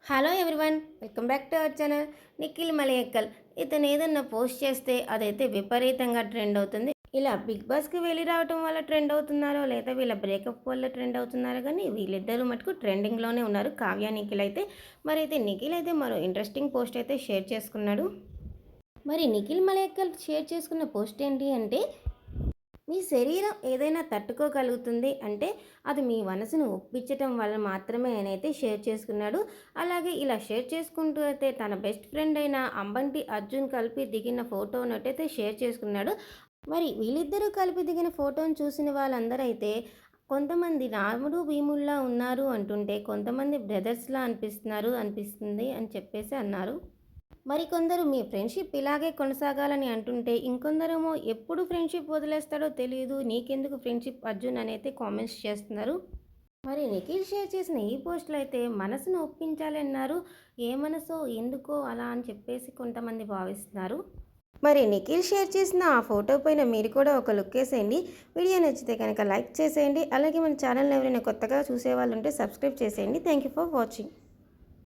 Hello everyone, welcome back to our channel. Nikhil Maliyakkal ఇతను ఏదన్నా post చేస్తే అదైతే విపరీతంగా ట్రెండ్ అవుతుంది. ఇలా బిగ్ బాస్కి వెళ్ళి రావటం వల్ల ట్రెండ్ అవుతున్నారో లేదా వీళ్ళ బ్రేకప్ వల్ల ట్రెండ్ అవుతున్నారో కానీ వీళ్ళిద్దరూ మటుకు ట్రెండింగ్లోనే ఉన్నారు, కావ్య నిఖిల్ అయితే. మరి అయితే నిఖిల్ అయితే మరో ఇంట్రెస్టింగ్ పోస్ట్ అయితే షేర్ చేసుకున్నాడు. మరి నిఖిల్ మలయక్కల్ షేర్ చేసుకున్న పోస్ట్ ఏంటి అంటే, మీ శరీరం ఏదైనా తట్టుకోగలుగుతుంది అంటే అది మీ మనసును ఒప్పించటం వల్ల మాత్రమే అయితే షేర్ చేసుకున్నాడు. అలాగే ఇలా షేర్ చేసుకుంటూ అయితే తన బెస్ట్ ఫ్రెండ్ అయిన అంబంటి అర్జున్ కలిపి దిగిన ఫోటోనైతే షేర్ చేసుకున్నాడు. మరి వీళ్ళిద్దరూ కలిపి దిగిన ఫోటోను చూసిన వాళ్ళందరూ అయితే కొంతమంది రాముడు భీముల్లా ఉన్నారు అంటుంటే, కొంతమంది బ్రదర్స్లా అనిపిస్తుంది అని చెప్పేసి అన్నారు. మరికొందరు మీ ఫ్రెండ్షిప్ ఇలాగే కొనసాగాలని అంటుంటే, ఇంకొందరేమో ఎప్పుడు ఫ్రెండ్షిప్ వదిలేస్తాడో తెలియదు, నీకెందుకు ఫ్రెండ్షిప్ అర్జున్ అనైతే కామెంట్స్ చేస్తున్నారు. మరి నిఖిల్ షేర్ చేసిన ఈ పోస్టులు అయితే మనసును ఒప్పించాలన్నారు. ఏ మనసో ఎందుకో అలా అని చెప్పేసి కొంతమంది భావిస్తున్నారు. మరి నిఖిల్ షేర్ చేసిన ఆ ఫోటో పైన మీరు కూడా ఒక లుక్ వేసేయండి. వీడియో నచ్చితే కనుక లైక్ చేసేయండి. అలాగే మన ఛానల్ ఎవరైనా కొత్తగా చూసేవాళ్ళు ఉంటే సబ్స్క్రైబ్ చేసేయండి. Thank you for watching.